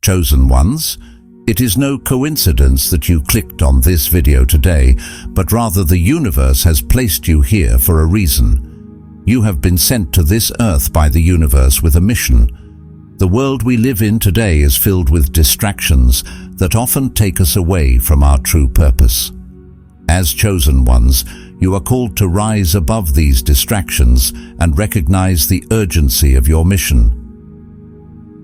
Chosen ones, it is no coincidence that you clicked on this video today, but rather the universe has placed you here for a reason. You have been sent to this earth by the universe with a mission. The world we live in today is filled with distractions that often take us away from our true purpose. As chosen ones, you are called to rise above these distractions and recognize the urgency of your mission.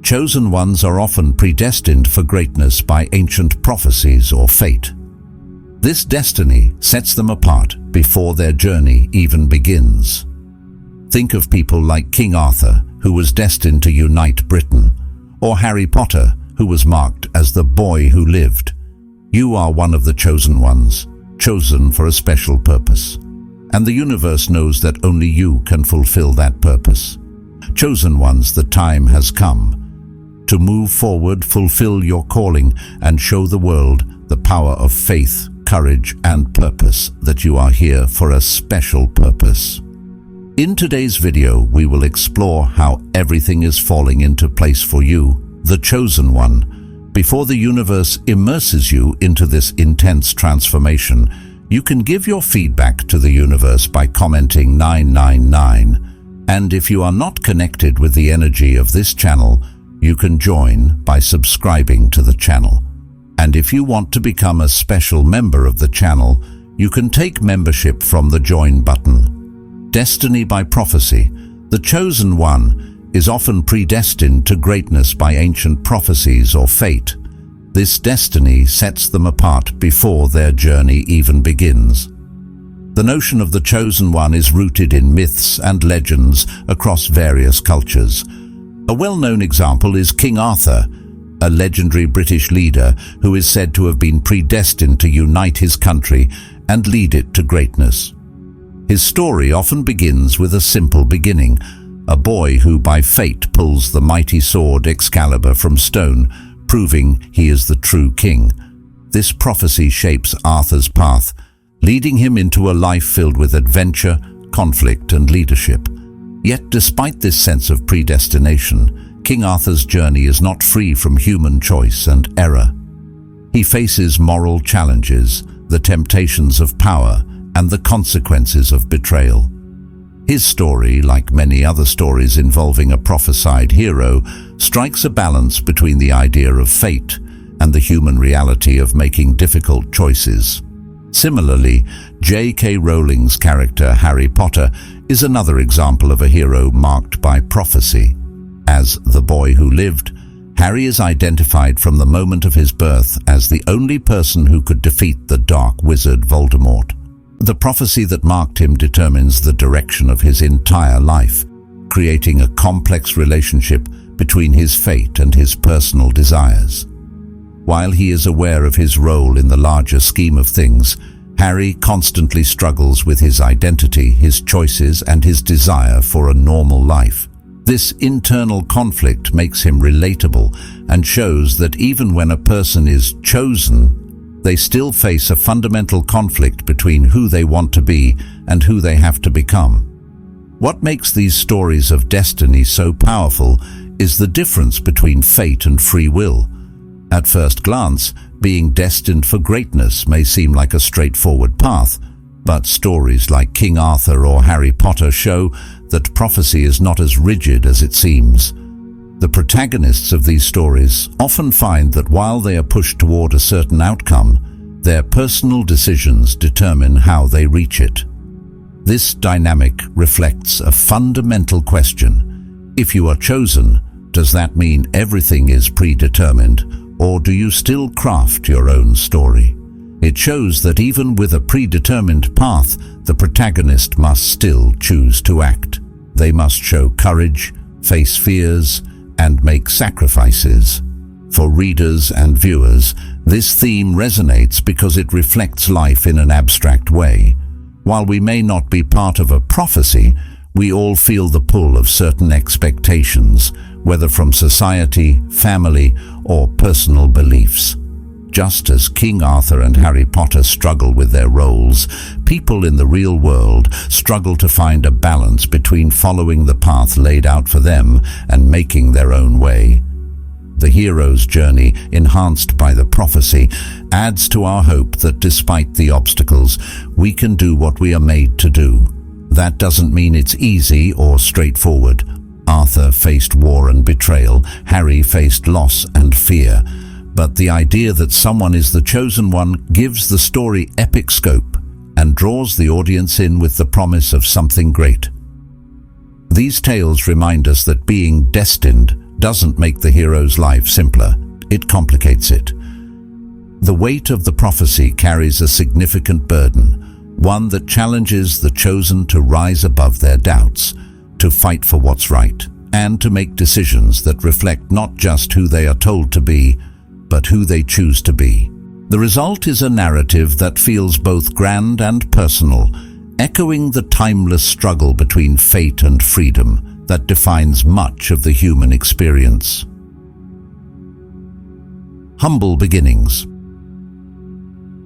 Chosen ones are often predestined for greatness by ancient prophecies or fate. This destiny sets them apart before their journey even begins. Think of people like King Arthur, who was destined to unite Britain, or Harry Potter, who was marked as the boy who lived. You are one of the chosen ones, chosen for a special purpose. And the universe knows that only you can fulfill that purpose. Chosen ones, the time has come to move forward, fulfill your calling, and show the world the power of faith, courage, and purpose, that you are here for a special purpose. In today's video, we will explore how everything is falling into place for you, the chosen one. Before the universe immerses you into this intense transformation, you can give your feedback to the universe by commenting 999. And if you are not connected with the energy of this channel, you can join by subscribing to the channel. And if you want to become a special member of the channel, you can take membership from the Join button. Destiny by prophecy. The chosen one is often predestined to greatness by ancient prophecies or fate. This destiny sets them apart before their journey even begins. The notion of the chosen one is rooted in myths and legends across various cultures. A well-known example is King Arthur, a legendary British leader who is said to have been predestined to unite his country and lead it to greatness. His story often begins with a simple beginning, a boy who by fate pulls the mighty sword Excalibur from stone, proving he is the true king. This prophecy shapes Arthur's path, leading him into a life filled with adventure, conflict, and leadership. Yet despite this sense of predestination, King Arthur's journey is not free from human choice and error. He faces moral challenges, the temptations of power, and the consequences of betrayal. His story, like many other stories involving a prophesied hero, strikes a balance between the idea of fate and the human reality of making difficult choices. Similarly, J.K. Rowling's character Harry Potter is another example of a hero marked by prophecy. As the boy who lived, Harry is identified from the moment of his birth as the only person who could defeat the dark wizard Voldemort. The prophecy that marked him determines the direction of his entire life, creating a complex relationship between his fate and his personal desires. While he is aware of his role in the larger scheme of things, Harry constantly struggles with his identity, his choices, and his desire for a normal life. This internal conflict makes him relatable and shows that even when a person is chosen, they still face a fundamental conflict between who they want to be and who they have to become. What makes these stories of destiny so powerful is the difference between fate and free will. At first glance, being destined for greatness may seem like a straightforward path, but stories like King Arthur or Harry Potter show that prophecy is not as rigid as it seems. The protagonists of these stories often find that while they are pushed toward a certain outcome, their personal decisions determine how they reach it. This dynamic reflects a fundamental question. If you are chosen, does that mean everything is predetermined, or do you still craft your own story? It shows that even with a predetermined path, the protagonist must still choose to act. They must show courage, face fears, and make sacrifices. For readers and viewers, this theme resonates because it reflects life in an abstract way. While we may not be part of a prophecy, we all feel the pull of certain expectations, whether from society, family, or personal beliefs. Just as King Arthur and Harry Potter struggle with their roles, people in the real world struggle to find a balance between following the path laid out for them and making their own way. The hero's journey, enhanced by the prophecy, adds to our hope that despite the obstacles, we can do what we are made to do. That doesn't mean it's easy or straightforward. Arthur faced war and betrayal, Harry faced loss and fear. But the idea that someone is the chosen one gives the story epic scope and draws the audience in with the promise of something great. These tales remind us that being destined doesn't make the hero's life simpler, it complicates it. The weight of the prophecy carries a significant burden, one that challenges the chosen to rise above their doubts, to fight for what's right, and to make decisions that reflect not just who they are told to be, but who they choose to be. The result is a narrative that feels both grand and personal, echoing the timeless struggle between fate and freedom that defines much of the human experience. Humble beginnings.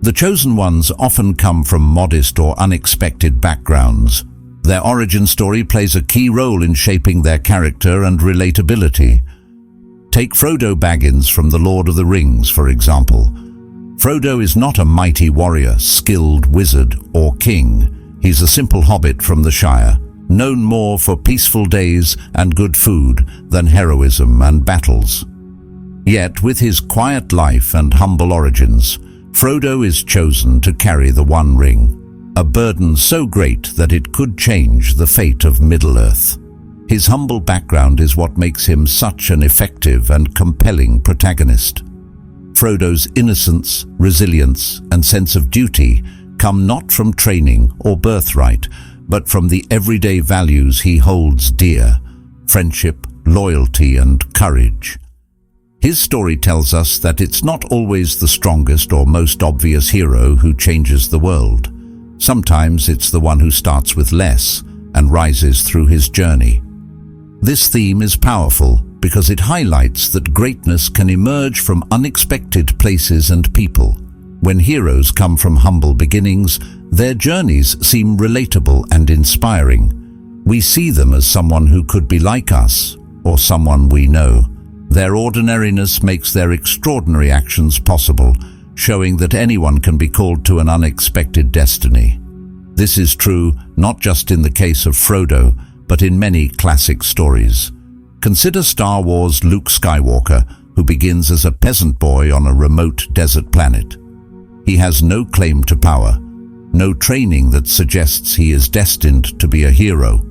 The chosen ones often come from modest or unexpected backgrounds. Their origin story plays a key role in shaping their character and relatability. Take Frodo Baggins from The Lord of the Rings, for example. Frodo is not a mighty warrior, skilled wizard, or king. He's a simple hobbit from the Shire, known more for peaceful days and good food than heroism and battles. Yet, with his quiet life and humble origins, Frodo is chosen to carry the One Ring, a burden so great that it could change the fate of Middle-earth. His humble background is what makes him such an effective and compelling protagonist. Frodo's innocence, resilience, and sense of duty come not from training or birthright, but from the everyday values he holds dear: friendship, loyalty, and courage. His story tells us that it's not always the strongest or most obvious hero who changes the world. Sometimes it's the one who starts with less and rises through his journey. This theme is powerful because it highlights that greatness can emerge from unexpected places and people. When heroes come from humble beginnings, their journeys seem relatable and inspiring. We see them as someone who could be like us, or someone we know. Their ordinariness makes their extraordinary actions possible, showing that anyone can be called to an unexpected destiny. This is true not just in the case of Frodo, but in many classic stories. Consider Star Wars' Luke Skywalker, who begins as a peasant boy on a remote desert planet. He has no claim to power, no training that suggests he is destined to be a hero.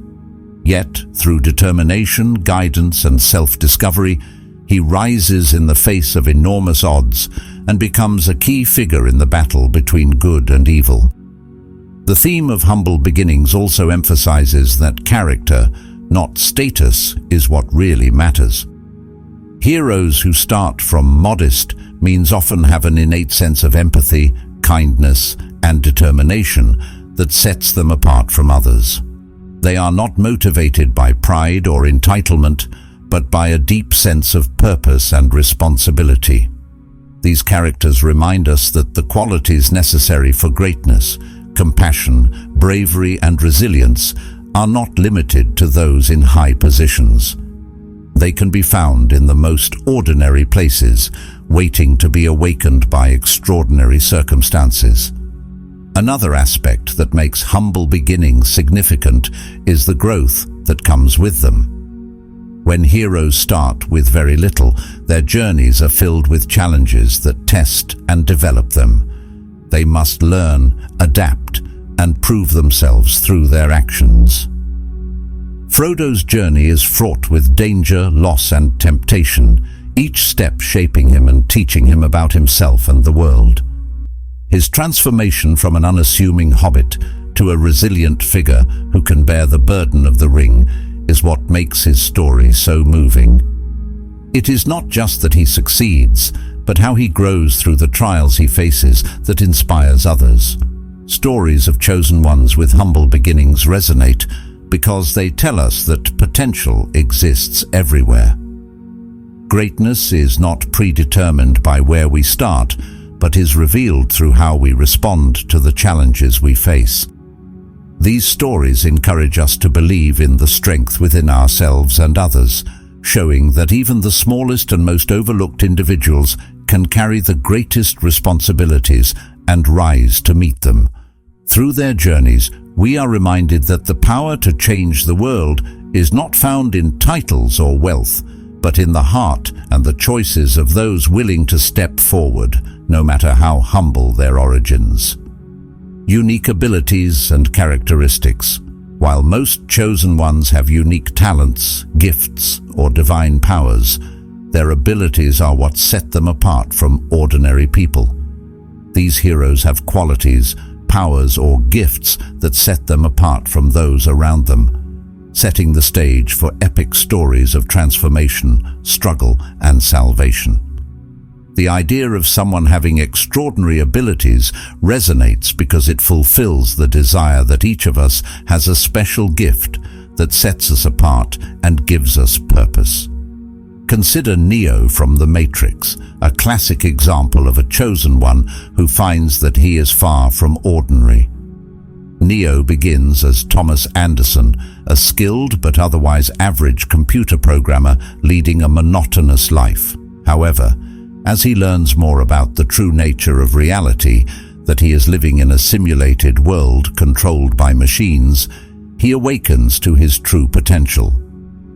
Yet, through determination, guidance, and self-discovery, he rises in the face of enormous odds and becomes a key figure in the battle between good and evil. The theme of humble beginnings also emphasizes that character, not status, is what really matters. Heroes who start from modest means often have an innate sense of empathy, kindness, and determination that sets them apart from others. They are not motivated by pride or entitlement, but by a deep sense of purpose and responsibility. These characters remind us that the qualities necessary for greatness, compassion, bravery, and resilience are not limited to those in high positions. They can be found in the most ordinary places, waiting to be awakened by extraordinary circumstances. Another aspect that makes humble beginnings significant is the growth that comes with them. When heroes start with very little, their journeys are filled with challenges that test and develop them. They must learn, adapt, and prove themselves through their actions. Frodo's journey is fraught with danger, loss, and temptation, each step shaping him and teaching him about himself and the world. His transformation from an unassuming hobbit to a resilient figure who can bear the burden of the ring is what makes his story so moving. It is not just that he succeeds, but how he grows through the trials he faces that inspires others. Stories of chosen ones with humble beginnings resonate because they tell us that potential exists everywhere. Greatness is not predetermined by where we start, but is revealed through how we respond to the challenges we face. These stories encourage us to believe in the strength within ourselves and others, showing that even the smallest and most overlooked individuals can carry the greatest responsibilities and rise to meet them. Through their journeys, we are reminded that the power to change the world is not found in titles or wealth, but in the heart and the choices of those willing to step forward, no matter how humble their origins. Unique abilities and characteristics. While most chosen ones have unique talents, gifts, or divine powers, their abilities are what set them apart from ordinary people. These heroes have qualities, powers, or gifts that set them apart from those around them, setting the stage for epic stories of transformation, struggle, and salvation. The idea of someone having extraordinary abilities resonates because it fulfills the desire that each of us has a special gift that sets us apart and gives us purpose. Consider Neo from The Matrix, a classic example of a chosen one who finds that he is far from ordinary. Neo begins as Thomas Anderson, a skilled but otherwise average computer programmer leading a monotonous life. However, as he learns more about the true nature of reality, that he is living in a simulated world controlled by machines, he awakens to his true potential.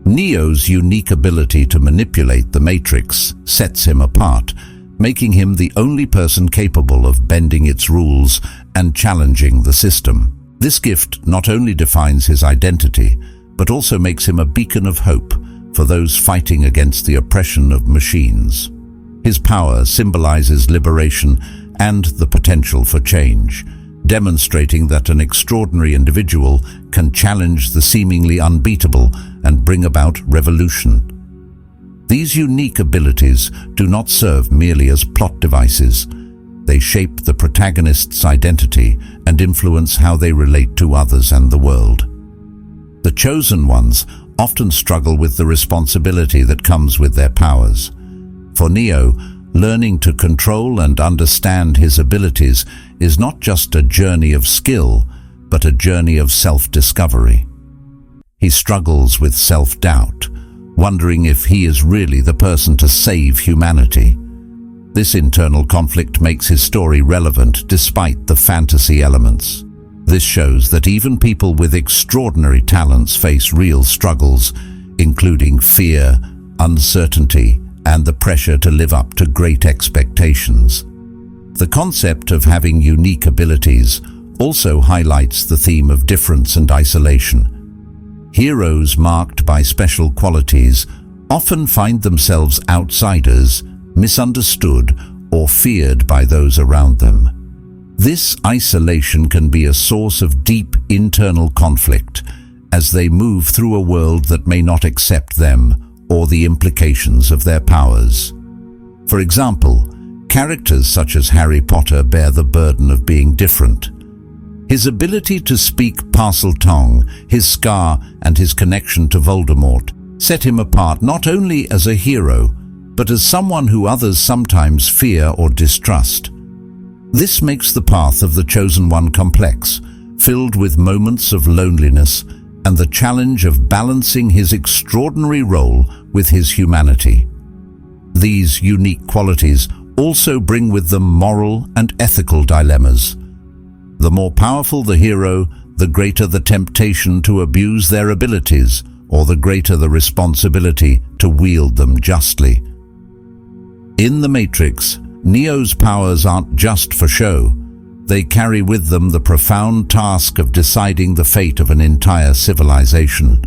Neo's unique ability to manipulate the Matrix sets him apart, making him the only person capable of bending its rules and challenging the system. This gift not only defines his identity, but also makes him a beacon of hope for those fighting against the oppression of machines. His power symbolizes liberation and the potential for change, demonstrating that an extraordinary individual can challenge the seemingly unbeatable and bring about revolution. These unique abilities do not serve merely as plot devices. They shape the protagonist's identity and influence how they relate to others and the world. The chosen ones often struggle with the responsibility that comes with their powers. For Neo, learning to control and understand his abilities is not just a journey of skill, but a journey of self-discovery. He struggles with self-doubt, wondering if he is really the person to save humanity. This internal conflict makes his story relevant despite the fantasy elements. This shows that even people with extraordinary talents face real struggles, including fear, uncertainty, and the pressure to live up to great expectations. The concept of having unique abilities also highlights the theme of difference and isolation. Heroes marked by special qualities often find themselves outsiders, misunderstood, or feared by those around them. This isolation can be a source of deep internal conflict as they move through a world that may not accept them or the implications of their powers. For example, characters such as Harry Potter bear the burden of being different. His ability to speak Parseltongue, his scar, and his connection to Voldemort set him apart not only as a hero, but as someone who others sometimes fear or distrust. This makes the path of the Chosen One complex, filled with moments of loneliness and the challenge of balancing his extraordinary role with his humanity. These unique qualities also bring with them moral and ethical dilemmas. The more powerful the hero, the greater the temptation to abuse their abilities, or the greater the responsibility to wield them justly. In The Matrix, Neo's powers aren't just for show. They carry with them the profound task of deciding the fate of an entire civilization.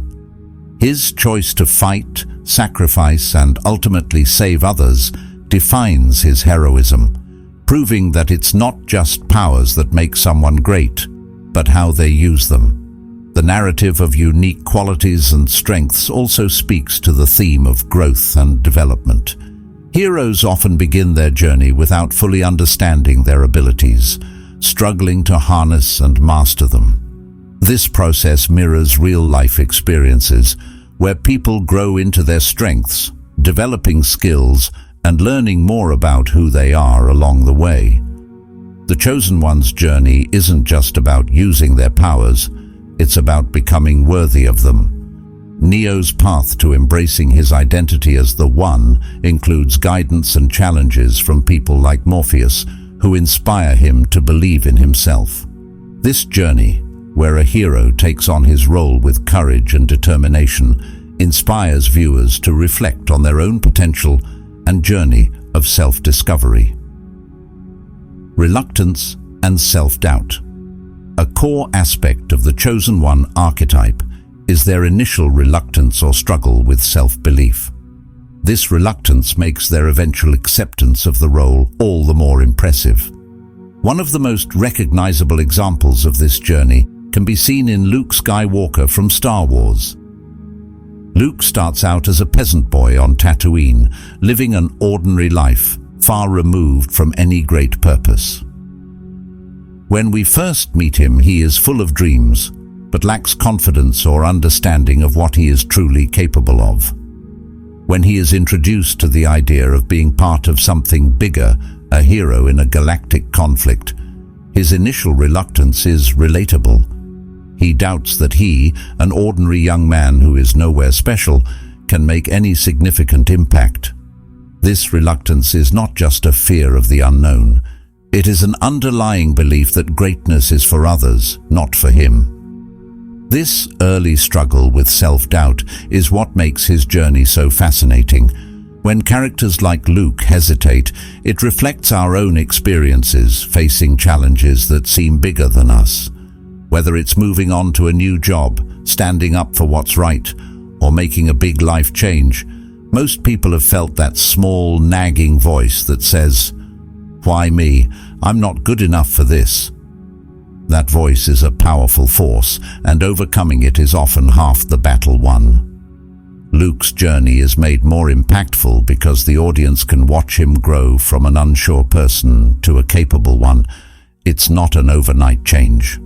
His choice to fight, sacrifice, and ultimately save others defines his heroism, proving that it's not just powers that make someone great, but how they use them. The narrative of unique qualities and strengths also speaks to the theme of growth and development. Heroes often begin their journey without fully understanding their abilities, struggling to harness and master them. This process mirrors real-life experiences, where people grow into their strengths, developing skills, and learning more about who they are along the way. The Chosen One's journey isn't just about using their powers, it's about becoming worthy of them. Neo's path to embracing his identity as the One includes guidance and challenges from people like Morpheus, who inspire him to believe in himself. This journey, where a hero takes on his role with courage and determination, inspires viewers to reflect on their own potential and journey of self-discovery. Reluctance and self-doubt. A core aspect of the Chosen One archetype is their initial reluctance or struggle with self-belief. This reluctance makes their eventual acceptance of the role all the more impressive. One of the most recognizable examples of this journey can be seen in Luke Skywalker from Star Wars. Luke starts out as a peasant boy on Tatooine, living an ordinary life, far removed from any great purpose. When we first meet him, he is full of dreams, but lacks confidence or understanding of what he is truly capable of. When he is introduced to the idea of being part of something bigger, a hero in a galactic conflict, his initial reluctance is relatable. He doubts that he, an ordinary young man who is nowhere special, can make any significant impact. This reluctance is not just a fear of the unknown. It is an underlying belief that greatness is for others, not for him. This early struggle with self-doubt is what makes his journey so fascinating. When characters like Luke hesitate, it reflects our own experiences facing challenges that seem bigger than us. Whether it's moving on to a new job, standing up for what's right, or making a big life change, most people have felt that small, nagging voice that says, "Why me? I'm not good enough for this." That voice is a powerful force, and overcoming it is often half the battle won. Luke's journey is made more impactful because the audience can watch him grow from an unsure person to a capable one. It's not an overnight change.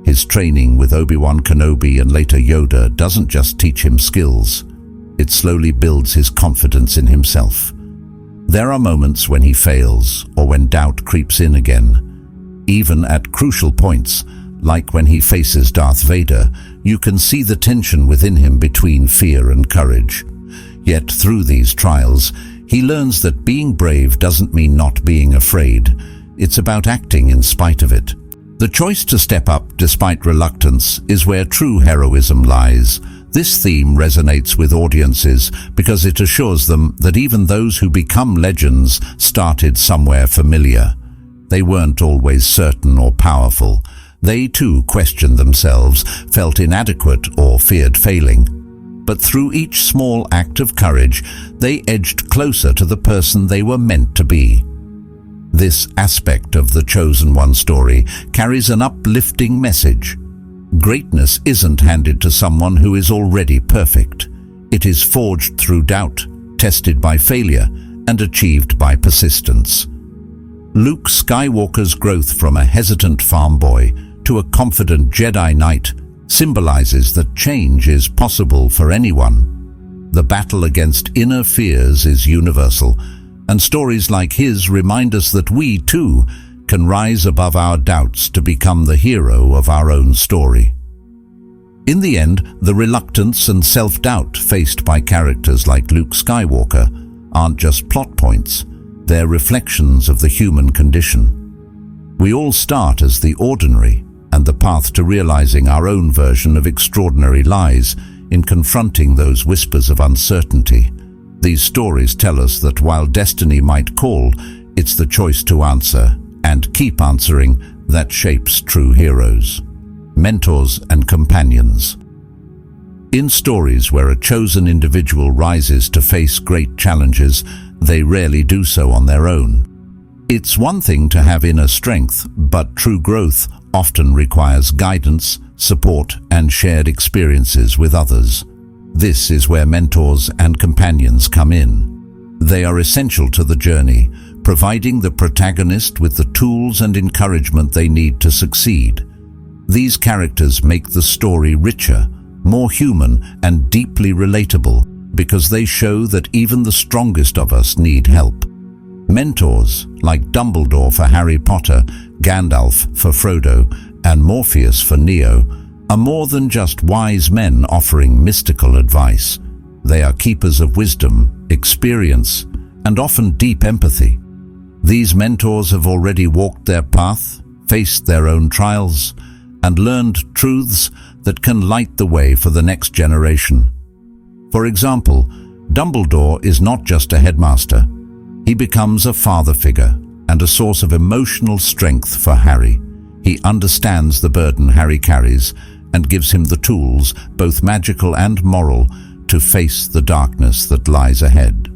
His training with Obi-Wan Kenobi and later Yoda doesn't just teach him skills. It slowly builds his confidence in himself. There are moments when he fails or when doubt creeps in again. Even at crucial points, like when he faces Darth Vader, you can see the tension within him between fear and courage. Yet through these trials, he learns that being brave doesn't mean not being afraid. It's about acting in spite of it. The choice to step up despite reluctance is where true heroism lies. This theme resonates with audiences because it assures them that even those who become legends started somewhere familiar. They weren't always certain or powerful. They too questioned themselves, felt inadequate or feared failing. But through each small act of courage, they edged closer to the person they were meant to be. This aspect of the Chosen One story carries an uplifting message. Greatness isn't handed to someone who is already perfect. It is forged through doubt, tested by failure, and achieved by persistence. Luke Skywalker's growth from a hesitant farm boy to a confident Jedi Knight symbolizes that change is possible for anyone. The battle against inner fears is universal, and stories like his remind us that we, too, can rise above our doubts to become the hero of our own story. In the end, the reluctance and self-doubt faced by characters like Luke Skywalker aren't just plot points, they're reflections of the human condition. We all start as the ordinary, and the path to realizing our own version of extraordinary lies in confronting those whispers of uncertainty. These stories tell us that while destiny might call, it's the choice to answer and keep answering that shapes true heroes, mentors and companions. In stories where a chosen individual rises to face great challenges, they rarely do so on their own. It's one thing to have inner strength, but true growth often requires guidance, support, and shared experiences with others. This is where mentors and companions come in. They are essential to the journey, providing the protagonist with the tools and encouragement they need to succeed. These characters make the story richer, more human, and deeply relatable because they show that even the strongest of us need help. Mentors like Dumbledore for Harry Potter, Gandalf for Frodo, and Morpheus for Neo are more than just wise men offering mystical advice. They are keepers of wisdom, experience, and often deep empathy. These mentors have already walked their path, faced their own trials, and learned truths that can light the way for the next generation. For example, Dumbledore is not just a headmaster. He becomes a father figure and a source of emotional strength for Harry. He understands the burden Harry carries and gives him the tools, both magical and moral, to face the darkness that lies ahead.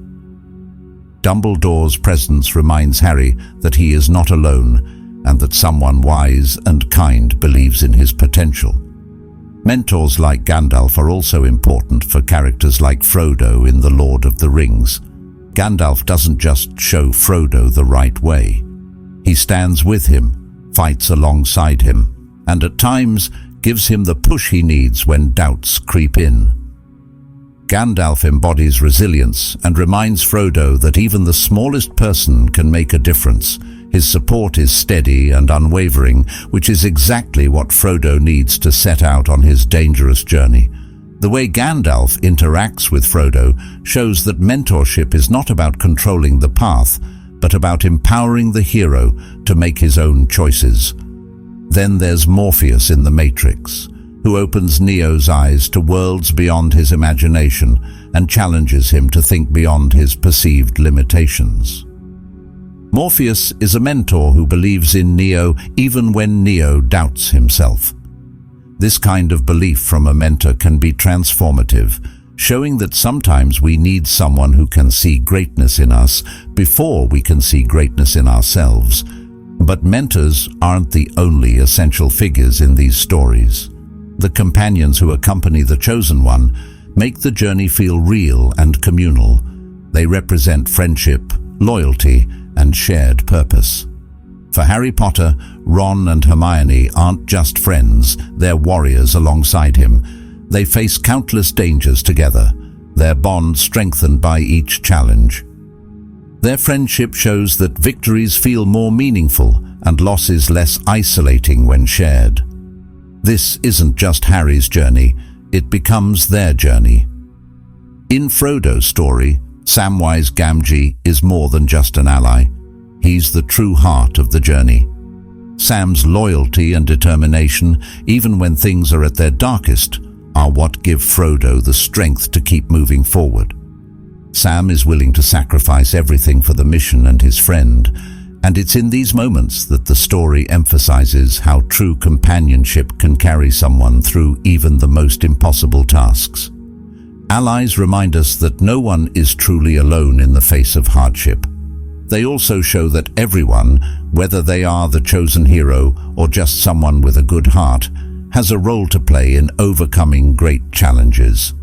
Dumbledore's presence reminds Harry that he is not alone and that someone wise and kind believes in his potential. Mentors like Gandalf are also important for characters like Frodo in The Lord of the Rings. Gandalf doesn't just show Frodo the right way. He stands with him, fights alongside him, and at times gives him the push he needs when doubts creep in. Gandalf embodies resilience and reminds Frodo that even the smallest person can make a difference. His support is steady and unwavering, which is exactly what Frodo needs to set out on his dangerous journey. The way Gandalf interacts with Frodo shows that mentorship is not about controlling the path, but about empowering the hero to make his own choices. Then there's Morpheus in The Matrix, who opens Neo's eyes to worlds beyond his imagination and challenges him to think beyond his perceived limitations. Morpheus is a mentor who believes in Neo even when Neo doubts himself. This kind of belief from a mentor can be transformative, showing that sometimes we need someone who can see greatness in us before we can see greatness in ourselves. But mentors aren't the only essential figures in these stories. The companions who accompany the Chosen One make the journey feel real and communal. They represent friendship, loyalty, and shared purpose. For Harry Potter, Ron and Hermione aren't just friends, they're warriors alongside him. They face countless dangers together, their bond strengthened by each challenge. Their friendship shows that victories feel more meaningful and losses less isolating when shared. This isn't just Harry's journey, it becomes their journey. In Frodo's story, Samwise Gamgee is more than just an ally. He's the true heart of the journey. Sam's loyalty and determination, even when things are at their darkest, are what give Frodo the strength to keep moving forward. Sam is willing to sacrifice everything for the mission and his friend, and it's in these moments that the story emphasizes how true companionship can carry someone through even the most impossible tasks. Allies remind us that no one is truly alone in the face of hardship. They also show that everyone, whether they are the chosen hero or just someone with a good heart, has a role to play in overcoming great challenges.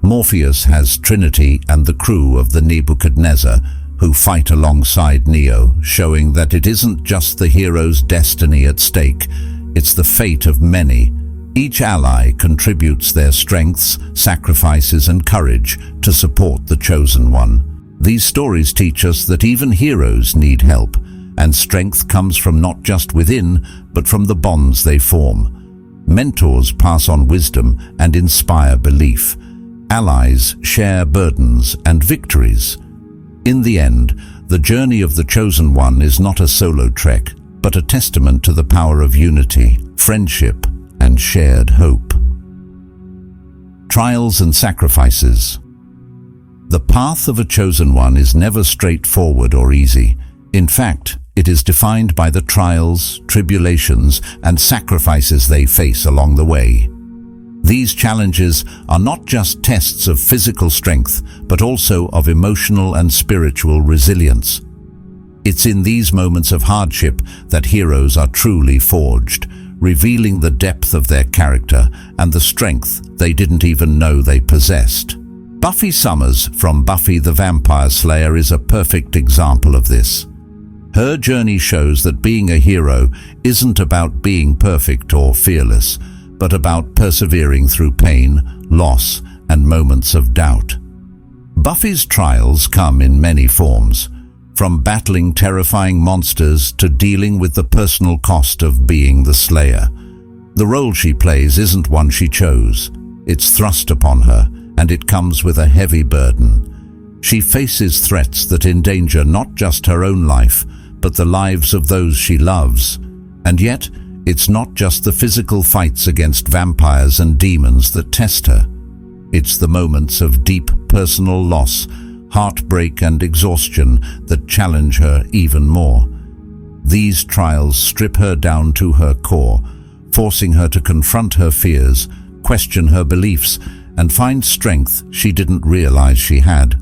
Morpheus has Trinity and the crew of the Nebuchadnezzar who fight alongside Neo, showing that it isn't just the hero's destiny at stake, it's the fate of many. Each ally contributes their strengths, sacrifices, and courage to support the Chosen One. These stories teach us that even heroes need help, and strength comes from not just within, but from the bonds they form. Mentors pass on wisdom and inspire belief. Allies share burdens and victories. In the end, the journey of the Chosen One is not a solo trek, but a testament to the power of unity, friendship, and shared hope. Trials and sacrifices. The path of a Chosen One is never straightforward or easy. In fact, it is defined by the trials, tribulations, and sacrifices they face along the way. These challenges are not just tests of physical strength, but also of emotional and spiritual resilience. It's in these moments of hardship that heroes are truly forged, revealing the depth of their character and the strength they didn't even know they possessed. Buffy Summers from Buffy the Vampire Slayer is a perfect example of this. Her journey shows that being a hero isn't about being perfect or fearless, but about persevering through pain, loss, and moments of doubt. Buffy's trials come in many forms, from battling terrifying monsters to dealing with the personal cost of being the Slayer. The role she plays isn't one she chose. It's thrust upon her, and it comes with a heavy burden. She faces threats that endanger not just her own life, but the lives of those she loves. And yet, it's not just the physical fights against vampires and demons that test her. It's the moments of deep personal loss, heartbreak and exhaustion that challenge her even more. These trials strip her down to her core, forcing her to confront her fears, question her beliefs, and find strength she didn't realize she had.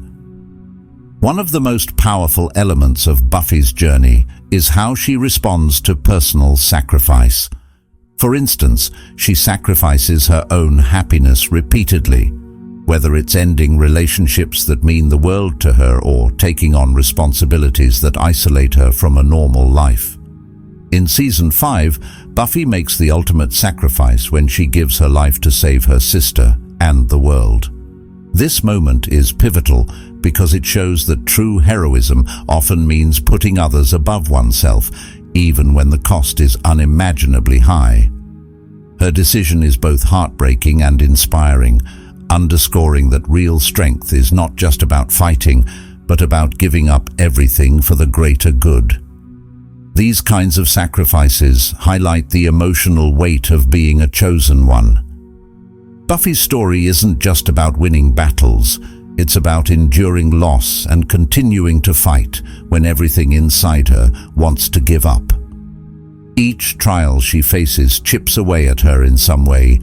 One of the most powerful elements of Buffy's journey is how she responds to personal sacrifice. For instance, she sacrifices her own happiness repeatedly, whether it's ending relationships that mean the world to her or taking on responsibilities that isolate her from a normal life. In Season 5, Buffy makes the ultimate sacrifice when she gives her life to save her sister and the world. This moment is pivotal because it shows that true heroism often means putting others above oneself, even when the cost is unimaginably high. Her decision is both heartbreaking and inspiring, underscoring that real strength is not just about fighting, but about giving up everything for the greater good. These kinds of sacrifices highlight the emotional weight of being a chosen one. Buffy's story isn't just about winning battles, it's about enduring loss and continuing to fight when everything inside her wants to give up. Each trial she faces chips away at her in some way,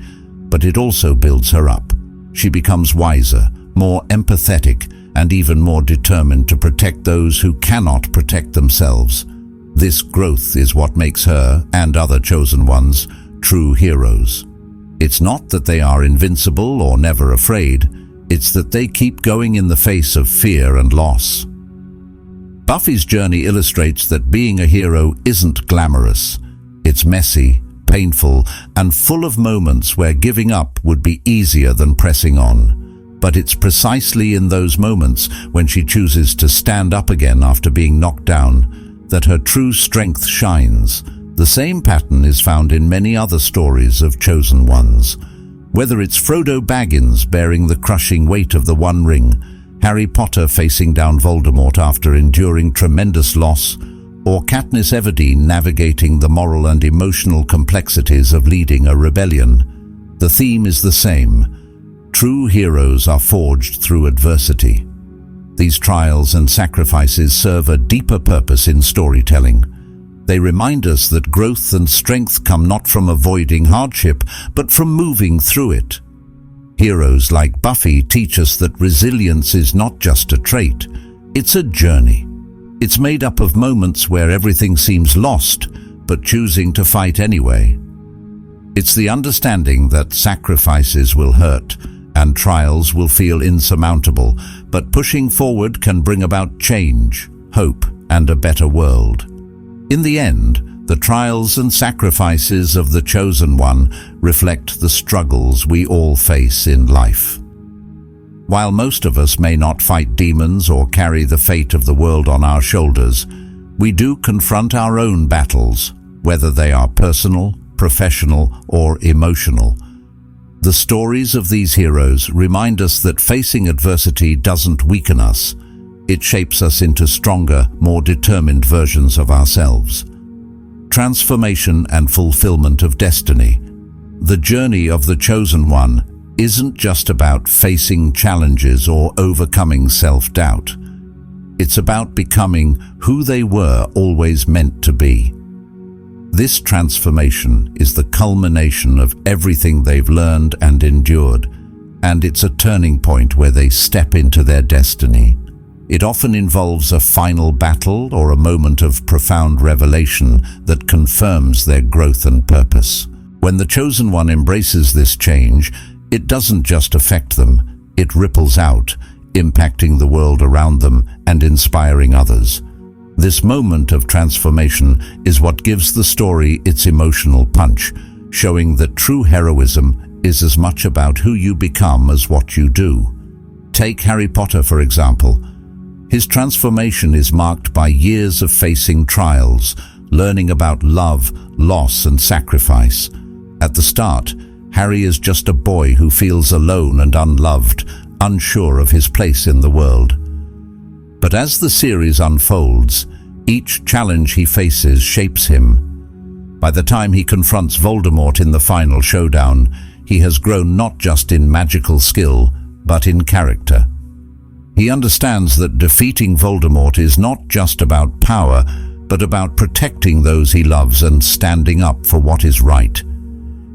but it also builds her up. She becomes wiser, more empathetic, and even more determined to protect those who cannot protect themselves. This growth is what makes her, and other chosen ones, true heroes. It's not that they are invincible or never afraid, it's that they keep going in the face of fear and loss. Buffy's journey illustrates that being a hero isn't glamorous. It's messy, painful, and full of moments where giving up would be easier than pressing on. But it's precisely in those moments, when she chooses to stand up again after being knocked down, that her true strength shines. The same pattern is found in many other stories of chosen ones. Whether it's Frodo Baggins bearing the crushing weight of the One Ring, Harry Potter facing down Voldemort after enduring tremendous loss, or Katniss Everdeen navigating the moral and emotional complexities of leading a rebellion, the theme is the same. True heroes are forged through adversity. These trials and sacrifices serve a deeper purpose in storytelling. They remind us that growth and strength come not from avoiding hardship, but from moving through it. Heroes like Buffy teach us that resilience is not just a trait, it's a journey. It's made up of moments where everything seems lost, but choosing to fight anyway. It's the understanding that sacrifices will hurt, and trials will feel insurmountable, but pushing forward can bring about change, hope, and a better world. In the end, the trials and sacrifices of the Chosen One reflect the struggles we all face in life. While most of us may not fight demons or carry the fate of the world on our shoulders, we do confront our own battles, whether they are personal, professional, or emotional. The stories of these heroes remind us that facing adversity doesn't weaken us. It shapes us into stronger, more determined versions of ourselves. Transformation and fulfillment of destiny. The journey of the Chosen One isn't just about facing challenges or overcoming self-doubt. It's about becoming who they were always meant to be. This transformation is the culmination of everything they've learned and endured, and it's a turning point where they step into their destiny. It often involves a final battle or a moment of profound revelation that confirms their growth and purpose. When the Chosen One embraces this change, it doesn't just affect them, it ripples out, impacting the world around them and inspiring others. This moment of transformation is what gives the story its emotional punch, showing that true heroism is as much about who you become as what you do. Take Harry Potter, for example. His transformation is marked by years of facing trials, learning about love, loss, and sacrifice. At the start, Harry is just a boy who feels alone and unloved, unsure of his place in the world. But as the series unfolds, each challenge he faces shapes him. By the time he confronts Voldemort in the final showdown, he has grown not just in magical skill, but in character. He understands that defeating Voldemort is not just about power, but about protecting those he loves and standing up for what is right.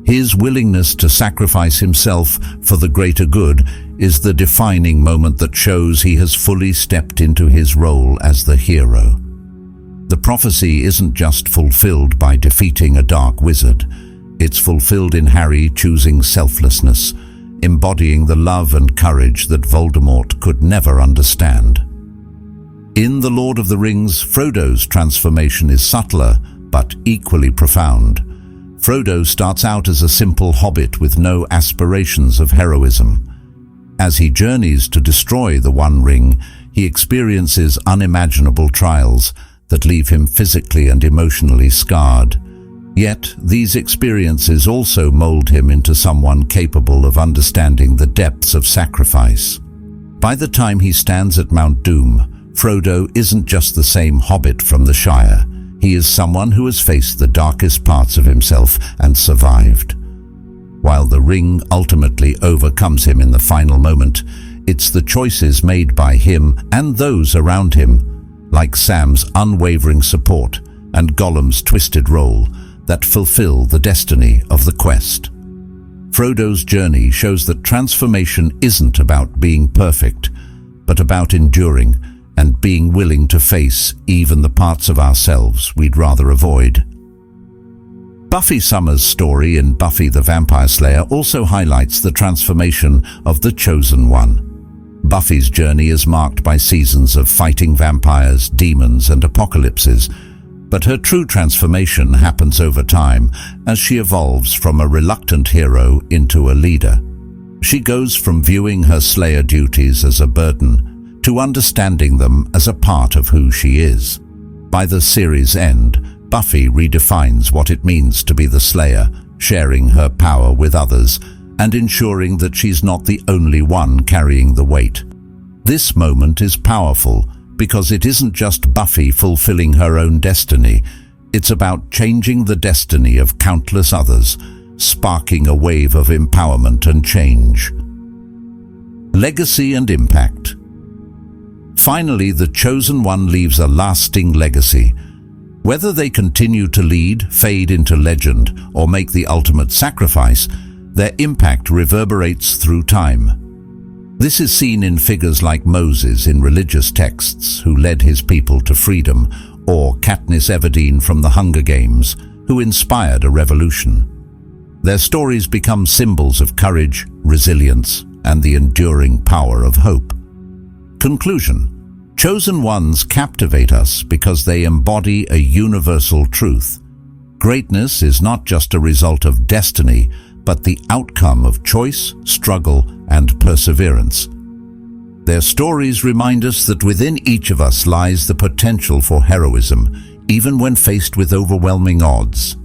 His willingness to sacrifice himself for the greater good is the defining moment that shows he has fully stepped into his role as the hero. The prophecy isn't just fulfilled by defeating a dark wizard. It's fulfilled in Harry choosing selflessness, embodying the love and courage that Voldemort could never understand. In The Lord of the Rings, Frodo's transformation is subtler, but equally profound. Frodo starts out as a simple hobbit with no aspirations of heroism. As he journeys to destroy the One Ring, he experiences unimaginable trials that leave him physically and emotionally scarred. Yet, these experiences also mold him into someone capable of understanding the depths of sacrifice. By the time he stands at Mount Doom, Frodo isn't just the same hobbit from the Shire. He is someone who has faced the darkest parts of himself and survived. While the ring ultimately overcomes him in the final moment, it's the choices made by him and those around him, like Sam's unwavering support and Gollum's twisted role, that fulfill the destiny of the quest. Frodo's journey shows that transformation isn't about being perfect, but about enduring and being willing to face even the parts of ourselves we'd rather avoid. Buffy Summers' story in Buffy the Vampire Slayer also highlights the transformation of the Chosen One. Buffy's journey is marked by seasons of fighting vampires, demons, and apocalypses, but her true transformation happens over time as she evolves from a reluctant hero into a leader. She goes from viewing her Slayer duties as a burden to understanding them as a part of who she is. By the series' end, Buffy redefines what it means to be the Slayer, sharing her power with others and ensuring that she's not the only one carrying the weight. This moment is powerful because it isn't just Buffy fulfilling her own destiny, it's about changing the destiny of countless others, sparking a wave of empowerment and change. Legacy and impact. Finally, the Chosen One leaves a lasting legacy. Whether they continue to lead, fade into legend, or make the ultimate sacrifice, their impact reverberates through time. This is seen in figures like Moses in religious texts, who led his people to freedom, or Katniss Everdeen from the Hunger Games, who inspired a revolution. Their stories become symbols of courage, resilience, and the enduring power of hope. Conclusion. Chosen Ones captivate us because they embody a universal truth. Greatness is not just a result of destiny, but the outcome of choice, struggle, and perseverance. Their stories remind us that within each of us lies the potential for heroism, even when faced with overwhelming odds.